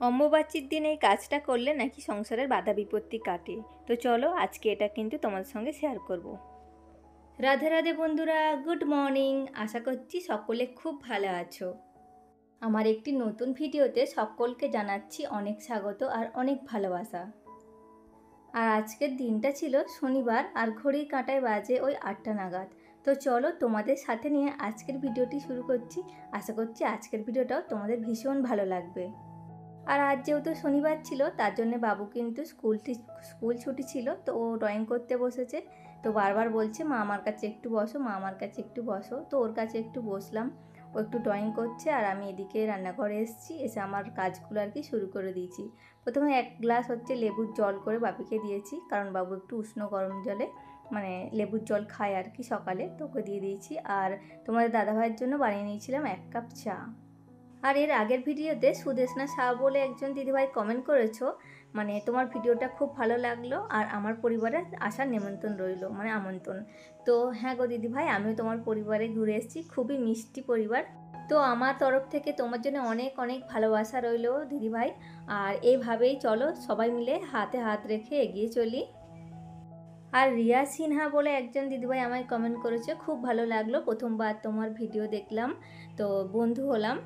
অম্বুবাচীর দিন এই কাজটা করলে নাকি সংসারের বাধা বিপত্তি কাটে। তো চলো আজকে এটা কিন্তু তোমাদের সঙ্গে শেয়ার করব। রাধে রাধে বন্ধুরা, গুড মর্নিং। আশা করছি সকলে খুব ভালো আছো। আমার একটি নতুন ভিডিওতে সকলকে জানাচ্ছি অনেক স্বাগত আর অনেক ভালোবাসা। আর আজকের দিনটা ছিল শনিবার, আর ঘড়ির কাঁটায় বাজে ওই 8টা নাগাদ। তো চলো তোমাদের সাথে নিয়ে আজকের ভিডিওটি শুরু করছি। আশা করছি আজকের ভিডিওটাও তোমাদের ভীষণ ভালো লাগবে। আর আজ যেহেতু শনিবার ছিল, তার জন্য বাবু কিন্তু স্কুল ছুটি ছিল, তো ও ড্রয়িং করতে বসেছে। তো বারবার বলছে মা আমার কাছে একটু বসো, মা আমার কাছে একটু বসো। তো ওর কাছে একটু বসলাম, ও একটু ড্রয়িং করছে আর আমি এদিকে রান্নাঘরে এসেছি। এসে আমার কাজগুলো আর কি শুরু করে দিয়েছি। প্রথমে 1 গ্লাস লেবুর জল করে বাপিকে দিয়েছি, কারণ বাবু একটু উষ্ণ গরম জলে লেবুর জল খায় আর কি সকালে, তো ওকে দিয়ে দিয়েছি। আর তোমাদের দাদাভাইয়ের জন্য বানিয়ে নিয়েছিলাম 1 কাপ চা। আর এর আগের ভিডিওতে সুদেশনা শাহ বলে একজন দিদিভাই কমেন্ট করেছো, তোমার ভিডিওটা খুব ভালো লাগলো আর আমার পরিবারে আসার নিমন্ত্রণ রইল, আমন্ত্রণ। তো হ্যাঁ গো দিদিভাই, আমিও তোমার পরিবারে ঘুরে এসেছি, খুবই মিষ্টি পরিবার। তো আমার তরফ থেকে তোমার জন্য অনেক অনেক ভালোবাসা রইল দিদিভাই। আর এইভাবেই চলো সবাই মিলে হাতে হাত রেখে এগিয়ে চলি। আর রিয়া সিনহা বলে একজন দিদিভাই আমায় কমেন্ট করেছে, খুব ভালো লাগলো, প্রথমবার তোমার ভিডিও দেখলাম, তো বন্ধু হলাম।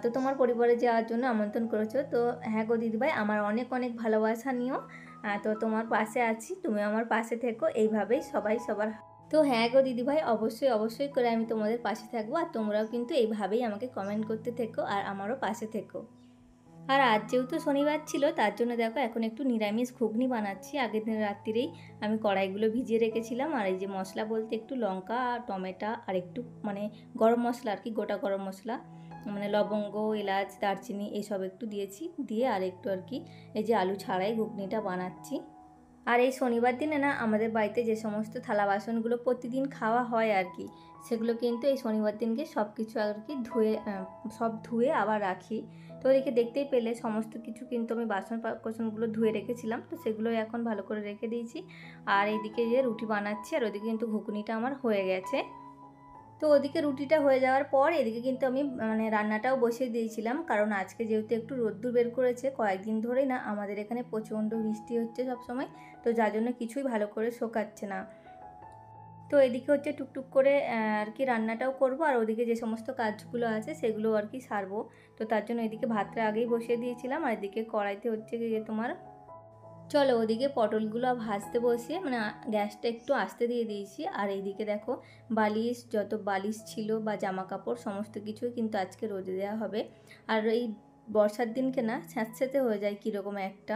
তো তোমার পরিবারে যাওয়ার জন্য আমন্ত্রণ করেছো। তো হ্যাঁ গো দিদিভাই, আমার অনেক অনেক ভালোবাসা নিও। তো তোমার পাশে আছি, তুমি আমার পাশে থেকো, এইভাবেই সবাই সবার। তো হ্যাঁ গো দিদিভাই, অবশ্যই অবশ্যই করে আমি তোমাদের পাশে থাকবো। আর তোমরাও কিন্তু এইভাবেই আমাকে কমেন্ট করতে থেকো আর আমারও পাশে থেকো। আর আজ যেহেতু শনিবার ছিল, তার জন্য দেখো এখন একটু নিরামিষ ঘুগনি বানাচ্ছি। আগের দিন রাত্রিরেই আমি কড়াইগুলো ভিজিয়ে রেখেছিলাম। আর এই যে মশলা বলতে একটু লঙ্কা, টমেটো আর একটু গরম মশলা আর কি, গোটা গরম মশলা, লবঙ্গ, এলাচ, দারচিনি এইসব একটু দিয়েছি, দিয়ে আর একটু আর কি এই যে আলু ছাড়াই ঘুগনিটা বানাচ্ছি। আর এই শনিবার দিনে না আমাদের বাড়িতে যে সমস্ত থালা বাসনগুলো প্রতিদিন খাওয়া হয় আর কি, সেগুলো কিন্তু এই শনিবার দিনকে সব কিছু আর কি ধুয়ে আবার রাখি। তো এদিকে দেখতেই পেলে সমস্ত কিছু কিন্তু আমি বাসনগুলো ধুয়ে রেখেছিলাম, তো সেগুলো এখন ভালো করে রেখে দিয়েছি। আর এইদিকে যে রুটি বানাচ্ছি, আর ওদিকে কিন্তু ঘুগনিটা আমার হয়ে গেছে। তো ওদিকে রুটিটা হয়ে যাওয়ার পর এদিকে কিন্তু আমি রান্নাটাও বসিয়ে দিয়েছিলাম, কারণ আজকে যেহেতু একটু রোদ্দুর বের করেছে, কয়েকদিন ধরেই না আমাদের এখানে প্রচণ্ড বৃষ্টি হচ্ছে সবসময়, তো যার জন্য কিছুই ভালো করে শোকাচ্ছে না। তো এদিকে টুকটুক করে আর কি রান্নাটাও করব, আর ওদিকে যে সমস্ত কাজগুলো আছে সেগুলো আর কি সারবো। তো তার জন্য এদিকে ভাতটা আগেই বসিয়ে দিয়েছিলাম, আর এদিকে কড়াইতে তোমার চলো ওদিকে পটলগুলো ভাজতে বসিয়ে গ্যাসটা একটু আস্তে দিয়ে দিয়েছি। আর এইদিকে দেখো যত বালিশ ছিল বা জামা কাপড় সমস্ত কিছুই কিন্তু আজকে রোদে দেওয়া হবে। আর এই বর্ষার দিনকে না স্যাঁতস্যাঁতে হয়ে যায় কীরকম একটা,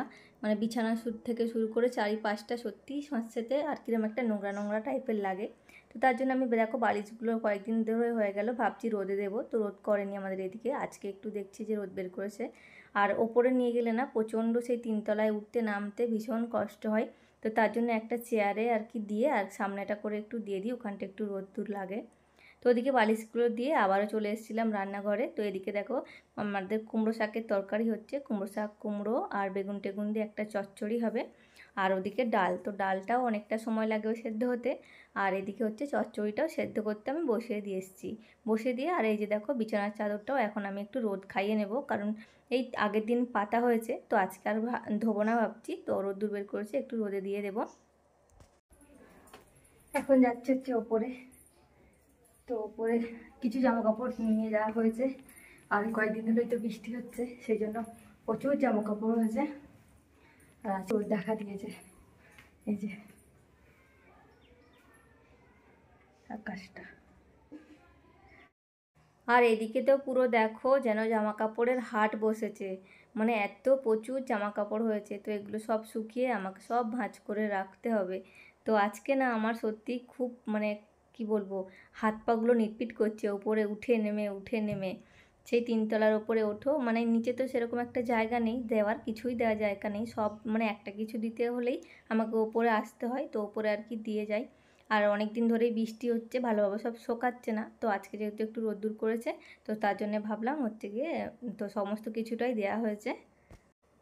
বিছানা থেকে শুরু করে চারিপাশটা সত্যি স্যাঁতস্যাঁতে আর কীরকম একটা নোংরা নোংরা টাইপের লাগে। তো তার জন্য আমি দেখো বালিশগুলো কয়েকদিন ধরে হয়ে গেল ভাবছি রোদে দেবো, তো রোদ করেনি আমাদের এদিকে, আজকে একটু দেখছি যে রোদ বের করেছে। আর ওপরে নিয়ে গেলে না প্রচণ্ড সেই 3 তলায় উঠতে নামতে ভীষণ কষ্ট হয়। তো তার জন্য একটা চেয়ারে আর কি দিয়ে আর সামনেটা করে একটু দিয়ে দিই, ওখানটা একটু রোদ্দুর লাগে। তো ওদিকে বালিশগুলো দিয়ে আবারও চলে এসেছিলাম রান্নাঘরে। তো এদিকে দেখো আমাদের কুমড়ো শাকের তরকারি হচ্ছে, কুমড়ো শাক, কুমড়ো আর বেগুন টেগুন দিয়ে একটা চচ্চড়ি হবে। আর ওদিকে ডাল, তো ডালটাও অনেকটা সময় লাগে সেদ্ধ হতে। আর এদিকে হচ্ছে চচ্চড়িটাও সেদ্ধ করতে আমি বসিয়ে দিয়ে এসেছি। বসিয়ে দিয়ে আর এই যে দেখো বিছানার চাদরটাও এখন আমি একটু রোদ খাইয়ে নেব, কারণ এই আগের দিন পাতা হয়েছে, তো আজকে আর ধোবো না ভাবছি, তো রোদ্দুর বের করেছে একটু রোদে দিয়ে দেব। এখন হচ্ছে ওপরে, তো ওপরে কিছু জামা কাপড় নিয়ে যাওয়া হয়েছে। আর কয়েকদিন ধরেই তো বৃষ্টি হচ্ছে, সেই জন্য প্রচুর জামা কাপড় হয়েছে। আর আজকে দেখা দিয়েছে এই যে আকাশটা। আর এদিকে তো পুরো দেখো যেন জামা কাপড়ের হাট বসেছে, এত প্রচুর জামা কাপড় হয়েছে। তো এগুলো সব শুকিয়ে আমাকে সব ভাঁজ করে রাখতে হবে। তো আজকে না আমার সত্যি খুব কি বলবো, হাত পাগুলো নিটপিট করছে, ওপরে উঠে নেমে সেই 3 তলার ওপরে ওঠো, নিচে তো সেরকম একটা জায়গা নেই দেওয়ার, কিছুই দেওয়া জায়গা নেই, সব একটা কিছু দিতে হলেই আমাকে ওপরে আসতে হয়, তো ওপরে আর কি দিয়ে যাই। আর অনেক দিন ধরেই বৃষ্টি হচ্ছে, ভালোভাবে সব শোকাচ্ছে না। তো আজকে যেহেতু একটু রোদ্দুর করেছে, তো তার জন্য ভাবলাম হচ্ছে গিয়ে তো সমস্ত কিছুটাই দেওয়া হয়েছে।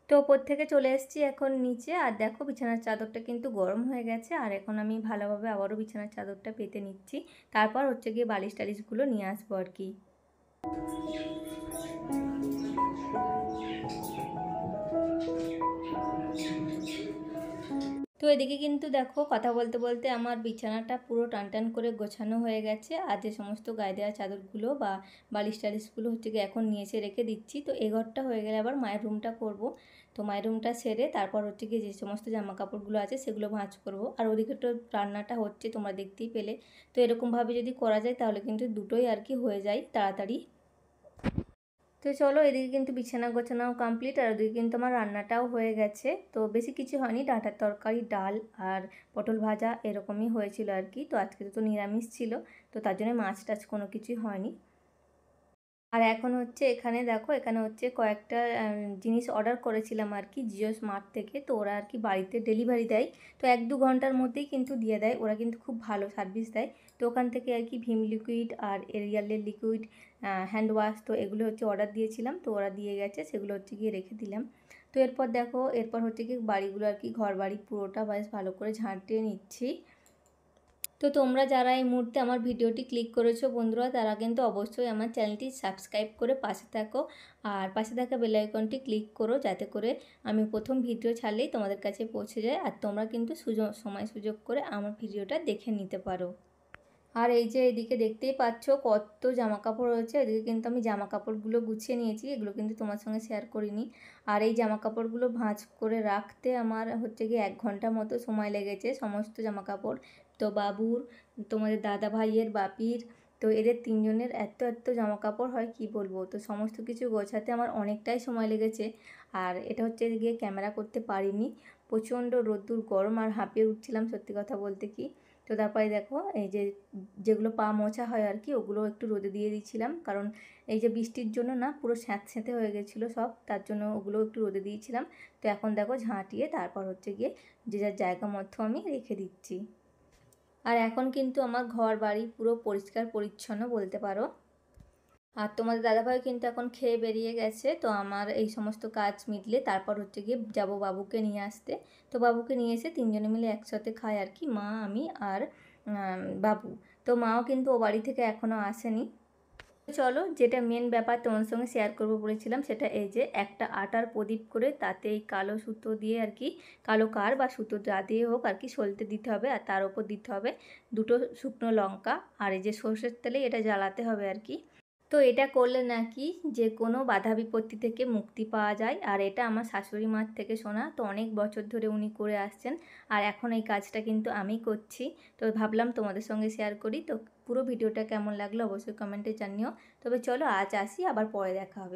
তো ওপর থেকে চলে এসেছি এখন নিচে, আর দেখো বিছানার চাদরটা কিন্তু গরম হয়ে গেছে, আর এখন আমি ভালোভাবে আবারও বিছানার চাদরটা পেতে নিচ্ছি। তারপর হচ্ছে গিয়ে বালিশ টালিশগুলো নিয়ে আসবো আর কি। তো এদিকে কিন্তু দেখো কথা বলতে বলতে আমার বিছানাটা পুরো টান করে গোছানো হয়ে গেছে, আর যে সমস্ত গায়ে দেওয়া চাদরগুলো বা বালিশ টালিশগুলো হচ্ছে গিয়ে এখন নিয়ে এসে রেখে দিচ্ছি। তো এই ঘরটা হয়ে গেলে আবার মায়ের রুমটা করব। তো মায়ের রুমটা সেরে তারপর হচ্ছে গিয়ে যে সমস্ত জামা কাপড়গুলো আছে সেগুলো ভাঁজ করব। আর ওদিকে তো রান্নাটা হচ্ছে তোমরা দেখতেই পেলে। তো এরকমভাবে যদি করা যায় তাহলে কিন্তু দুটোই আর কি হয়ে যায় তাড়াতাড়ি। তো চলো, এদিকে কিন্তু বিছানা গোছানাও কমপ্লিট, আর ওদিকে কিন্তু আমার রান্নাটাও হয়ে গেছে। তো বেশি কিছু হয়নি, ডাঁটার তরকারি, ডাল আর পটল ভাজা এরকমই হয়েছিল আর কি। তো আজকে তো নিরামিষ ছিল, তো তার জন্য মাছ টাছ কোনো কিছুই হয়নি। আর এখন হচ্ছে এখানে দেখো, এখানে হচ্ছে কয়েকটা জিনিস অর্ডার করেছিলাম আর কি জিও স্মার্ট থেকে। তো ওরা আর কি বাড়িতে ডেলিভারি দেয়, তো 1-2 ঘন্টার মধ্যেই কিন্তু দিয়ে দেয়, ওরা কিন্তু খুব ভালো সার্ভিস দেয়। তো ওখান থেকে আর কি ভিম লিকুইড আর এরিয়ালের লিকুইড হ্যান্ড ওয়াশ, তো এগুলো হচ্ছে অর্ডার দিয়েছিলাম, তো ওরা দিয়ে গেছে, সেগুলো হচ্ছে গিয়ে রেখে দিলাম। তো এরপর দেখো, এরপর হচ্ছে কি বাড়িগুলো আর কি ঘর বাড়ি পুরোটা বেশ ভালো করে ঝাঁটিয়ে নিচ্ছি। তো তোমরা যারা এই মুহূর্তে আমার ভিডিওটি ক্লিক করেছো বন্ধুরা, তারা কিন্তু অবশ্যই আমার চ্যানেলটি সাবস্ক্রাইব করে পাশে থাকো, আর পাশে থাকা বেল আইকনটি ক্লিক করো, যাতে করে আমি প্রথম ভিডিও ছাড়লেই তোমাদের কাছে পৌঁছে যায়, আর তোমরা কিন্তু সময় সুযোগ করে আমার ভিডিওটা দেখে নিতে পারো। আর এই যে এদিকে দেখতেই পাচ্ছ কত জামা কাপড় রয়েছে, এদিকে কিন্তু আমি জামা কাপড়গুলো গুছিয়ে নিয়েছি, এগুলো কিন্তু তোমার সঙ্গে শেয়ার করিনি। আর এই জামা কাপড়গুলো ভাঁজ করে রাখতে আমার হচ্ছে গিয়ে 1 ঘন্টা মতো সময় লেগেছে, সমস্ত জামা কাপড়। তো বাবুর, তোমাদের দাদা ভাইয়ের, বাপির, তো এদের 3জনের এত জামা কাপড় হয় কি বলবো। তো সমস্ত কিছু গোছাতে আমার অনেকটাই সময় লেগেছে, আর এটা হচ্ছে গিয়ে ক্যামেরা করতে পারিনি, প্রচণ্ড রোদ্দুর গরম আর হাঁপিয়ে উঠছিলাম সত্যি কথা বলতে কি। তো তারপরে দেখো এই যে যেগুলো পা মোছা হয় আর কি, ওগুলো একটু রোদে দিয়ে দিয়েছিলাম, কারণ এই যে বৃষ্টির জন্য না পুরো স্যাঁতস্যাঁতে হয়ে গেছিলো সব, তার জন্য ওগুলো একটু রোদে দিয়েছিলাম। তো এখন দেখো ঝাঁটিয়ে তারপর হচ্ছে গিয়ে যে যার জায়গা মতো আমি রেখে দিচ্ছি। আর এখন কিন্তু আমার ঘর বাড়ি পুরো পরিষ্কার পরিচ্ছন্ন বলতে পারো। আর তোমাদের দাদাভাই কিন্তু এখন খেয়ে বেরিয়ে গেছে, তো আমার এই সমস্ত কাজ মিটলে তারপর হচ্ছে গিয়ে যাব বাবুকে নিয়ে আসতে। তো বাবুকে নিয়ে এসে 3জনে মিলে একসাথে খাই আর কি, মা, আমি আর বাবু। তো মাও কিন্তু ও বাড়ি থেকে এখনও আসেনি। চলো, যেটা মেন ব্যাপার তোমার সঙ্গে শেয়ার করবো বলেছিলাম, সেটা এই যে একটা আটার প্রদীপ করে তাতে এই কালো সুতো দিয়ে আর কি, কালো কার বা সুতো যা দিয়ে হোক আর কি সলতে দিতে হবে, আর তার উপর দিতে হবে 2টো শুকনো লঙ্কা, আর এই যে সর্ষের তেলে এটা জ্বালাতে হবে আর কি। তো এটা করলে নাকি যে কোনো বাধা বিপত্তি থেকে মুক্তি পাওয়া যায়, আর এটা আমার শাশুড়ি মার থেকে শোনা, তো অনেক বছর ধরে উনি করে আসছেন, আর এখন এই কাজটা কিন্তু আমি করছি। তো ভাবলাম তোমাদের সঙ্গে শেয়ার করি। তো পুরো ভিডিওটা কেমন লাগলো অবশ্যই কমেন্টে জানিও। তবে চলো আজ আসি, আবার পরে দেখা হবে।